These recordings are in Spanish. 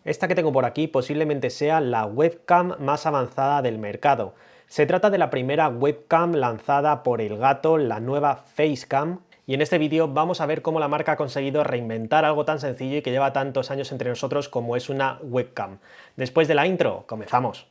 Esta que tengo por aquí posiblemente sea la webcam más avanzada del mercado. Se trata de la primera webcam lanzada por Elgato, la nueva Facecam, y en este vídeo vamos a ver cómo la marca ha conseguido reinventar algo tan sencillo y que lleva tantos años entre nosotros como es una webcam. Después de la intro, comenzamos.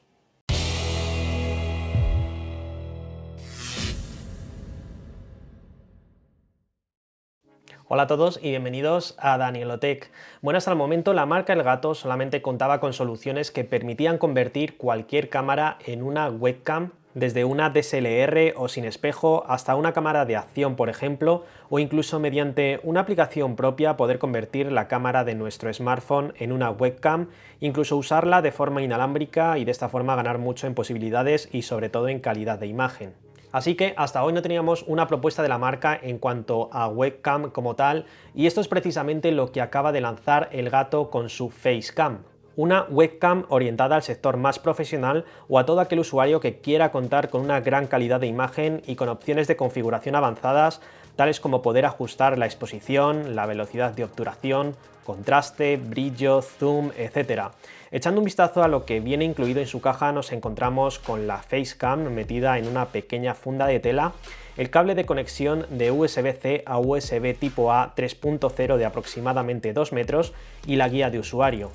Hola a todos y bienvenidos a Danielotech. Bueno, hasta el momento la marca Elgato solamente contaba con soluciones que permitían convertir cualquier cámara en una webcam, desde una DSLR o sin espejo hasta una cámara de acción, por ejemplo, o incluso mediante una aplicación propia poder convertir la cámara de nuestro smartphone en una webcam, incluso usarla de forma inalámbrica y de esta forma ganar mucho en posibilidades y sobre todo en calidad de imagen. Así que hasta hoy no teníamos una propuesta de la marca en cuanto a webcam como tal, y esto es precisamente lo que acaba de lanzar Elgato con su Facecam. Una webcam orientada al sector más profesional o a todo aquel usuario que quiera contar con una gran calidad de imagen y con opciones de configuración avanzadas, tales como poder ajustar la exposición, la velocidad de obturación, contraste, brillo, zoom, etc. Echando un vistazo a lo que viene incluido en su caja, nos encontramos con la Facecam metida en una pequeña funda de tela, el cable de conexión de USB-C a USB tipo A 3.0 de aproximadamente 2 metros y la guía de usuario.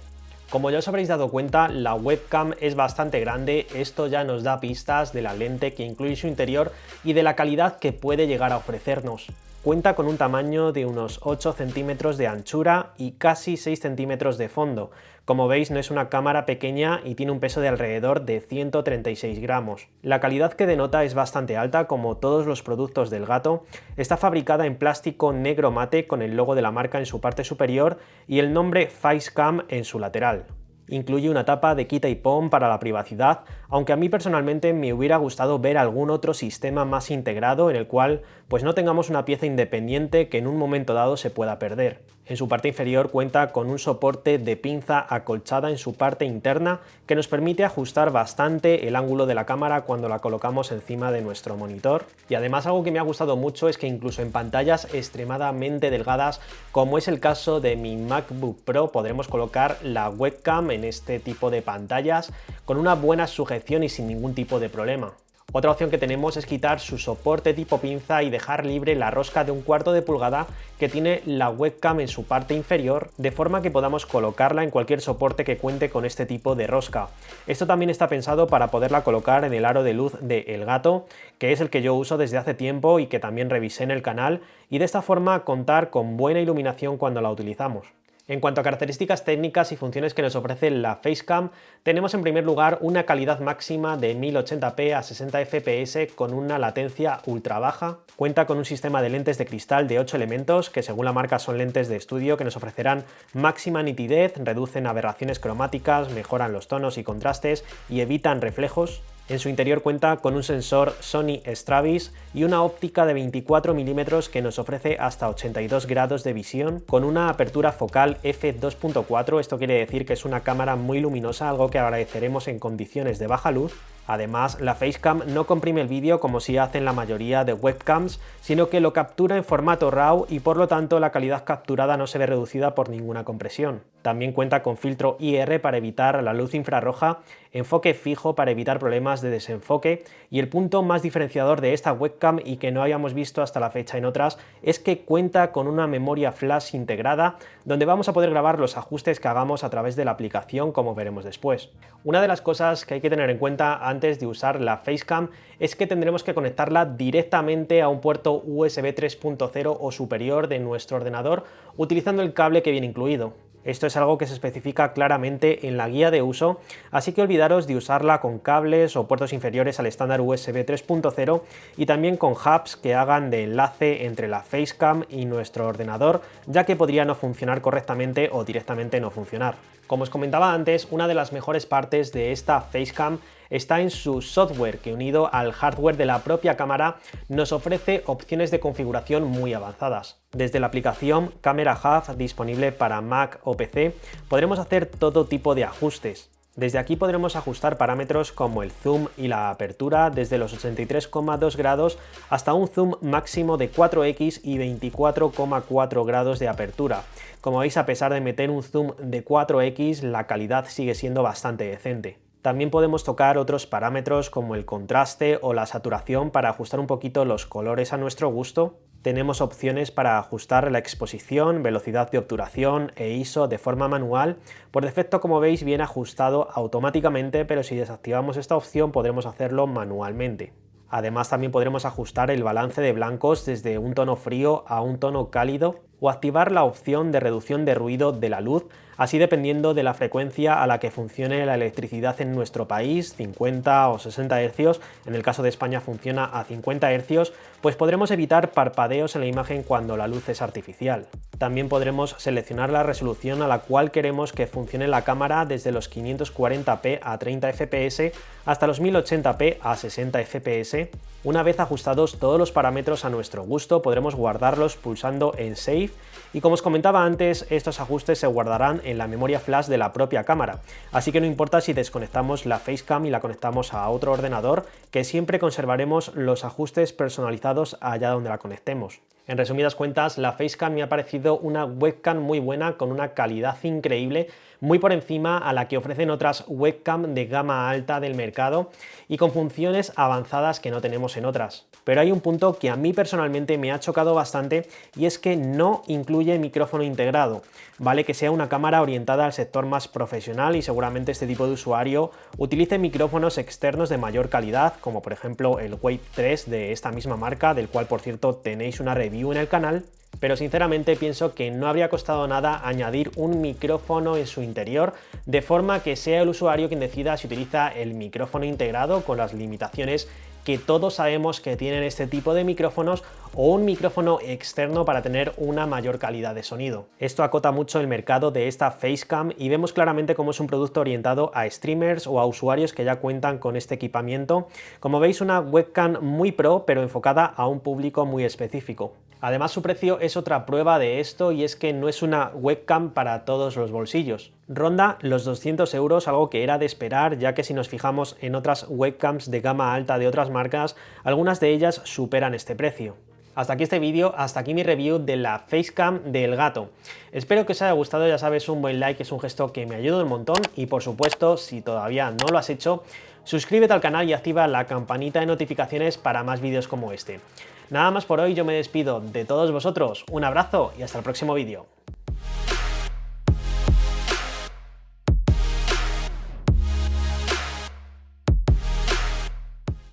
Como ya os habréis dado cuenta, la webcam es bastante grande, esto ya nos da pistas de la lente que incluye en su interior y de la calidad que puede llegar a ofrecernos. Cuenta con un tamaño de unos 8 centímetros de anchura y casi 6 centímetros de fondo. Como veis, no es una cámara pequeña y tiene un peso de alrededor de 136 gramos. La calidad que denota es bastante alta, como todos los productos del Elgato. Está fabricada en plástico negro mate con el logo de la marca en su parte superior y el nombre Facecam en su lateral. Incluye una tapa de quita y pon para la privacidad, aunque a mí personalmente me hubiera gustado ver algún otro sistema más integrado en el cual pues no tengamos una pieza independiente que en un momento dado se pueda perder. En su parte inferior cuenta con un soporte de pinza acolchada en su parte interna que nos permite ajustar bastante el ángulo de la cámara cuando la colocamos encima de nuestro monitor. Y además algo que me ha gustado mucho es que incluso en pantallas extremadamente delgadas, como es el caso de mi MacBook Pro, podremos colocar la webcam en este tipo de pantallas con una buena sujeción y sin ningún tipo de problema. Otra opción que tenemos es quitar su soporte tipo pinza y dejar libre la rosca de 1/4 de pulgada que tiene la webcam en su parte inferior, de forma que podamos colocarla en cualquier soporte que cuente con este tipo de rosca. Esto también está pensado para poderla colocar en el aro de luz de Elgato, que es el que yo uso desde hace tiempo y que también revisé en el canal, y de esta forma contar con buena iluminación cuando la utilizamos. En cuanto a características técnicas y funciones que nos ofrece la Facecam, tenemos en primer lugar una calidad máxima de 1080p a 60 fps con una latencia ultra baja. Cuenta con un sistema de lentes de cristal de 8 elementos, que según la marca son lentes de estudio que nos ofrecerán máxima nitidez, reducen aberraciones cromáticas, mejoran los tonos y contrastes y evitan reflejos. En su interior cuenta con un sensor Sony Stravis y una óptica de 24 mm que nos ofrece hasta 82 grados de visión, con una apertura focal f2.4, esto quiere decir que es una cámara muy luminosa, algo que agradeceremos en condiciones de baja luz. Además, la Facecam no comprime el vídeo como si hacen la mayoría de webcams, sino que lo captura en formato RAW y por lo tanto la calidad capturada no se ve reducida por ninguna compresión. También cuenta con filtro IR para evitar la luz infrarroja, enfoque fijo para evitar problemas de desenfoque, y el punto más diferenciador de esta webcam y que no habíamos visto hasta la fecha en otras es que cuenta con una memoria flash integrada donde vamos a poder grabar los ajustes que hagamos a través de la aplicación, como veremos después. Una de las cosas que hay que tener en cuenta antes de usar la Facecam es que tendremos que conectarla directamente a un puerto USB 3.0 o superior de nuestro ordenador utilizando el cable que viene incluido. Esto es algo que se especifica claramente en la guía de uso, así que olvidaros de usarla con cables o puertos inferiores al estándar USB 3.0 y también con hubs que hagan de enlace entre la Facecam y nuestro ordenador, ya que podría no funcionar correctamente o directamente no funcionar. Como os comentaba antes, una de las mejores partes de esta Facecam está en su software, que unido al hardware de la propia cámara nos ofrece opciones de configuración muy avanzadas. Desde la aplicación Camera Hub, disponible para Mac o PC, podremos hacer todo tipo de ajustes. Desde aquí podremos ajustar parámetros como el zoom y la apertura desde los 83,2 grados hasta un zoom máximo de 4x y 24,4 grados de apertura. Como veis, a pesar de meter un zoom de 4x, la calidad sigue siendo bastante decente. También podemos tocar otros parámetros como el contraste o la saturación para ajustar un poquito los colores a nuestro gusto. Tenemos opciones para ajustar la exposición, velocidad de obturación e ISO de forma manual. Por defecto, como veis, viene ajustado automáticamente, pero si desactivamos esta opción podremos hacerlo manualmente. Además, también podremos ajustar el balance de blancos desde un tono frío a un tono cálido o activar la opción de reducción de ruido de la luz, así dependiendo de la frecuencia a la que funcione la electricidad en nuestro país, 50 o 60 Hz, en el caso de España funciona a 50 Hz, pues podremos evitar parpadeos en la imagen cuando la luz es artificial. También podremos seleccionar la resolución a la cual queremos que funcione la cámara desde los 540p a 30 fps hasta los 1080p a 60 fps. Una vez ajustados todos los parámetros a nuestro gusto, podremos guardarlos pulsando en Save y, como os comentaba antes, estos ajustes se guardarán en la memoria flash de la propia cámara, así que no importa si desconectamos la Facecam y la conectamos a otro ordenador, que siempre conservaremos los ajustes personalizados allá donde la conectemos. En resumidas cuentas, la Facecam me ha parecido una webcam muy buena, con una calidad increíble, muy por encima a la que ofrecen otras webcam de gama alta del mercado y con funciones avanzadas que no tenemos en otras. Pero hay un punto que a mí personalmente me ha chocado bastante, y es que no incluye micrófono integrado. Vale que sea una cámara orientada al sector más profesional y seguramente este tipo de usuario utilice micrófonos externos de mayor calidad, como por ejemplo el Wave 3 de esta misma marca, del cual por cierto tenéis una review en el canal. Pero sinceramente pienso que no habría costado nada añadir un micrófono en su interior, de forma que sea el usuario quien decida si utiliza el micrófono integrado con las limitaciones que todos sabemos que tienen este tipo de micrófonos, o un micrófono externo para tener una mayor calidad de sonido. Esto acota mucho el mercado de esta Facecam y vemos claramente cómo es un producto orientado a streamers o a usuarios que ya cuentan con este equipamiento. Como veis, una webcam muy pro, pero enfocada a un público muy específico. Además, su precio es otra prueba de esto, y es que no es una webcam para todos los bolsillos. Ronda los 200 euros, algo que era de esperar, ya que si nos fijamos en otras webcams de gama alta de otras marcas, algunas de ellas superan este precio. Hasta aquí este vídeo, hasta aquí mi review de la Facecam de Elgato. Espero que os haya gustado, ya sabes, un buen like es un gesto que me ayuda un montón, y por supuesto, si todavía no lo has hecho, suscríbete al canal y activa la campanita de notificaciones para más vídeos como este. Nada más por hoy, yo me despido de todos vosotros, un abrazo y hasta el próximo vídeo.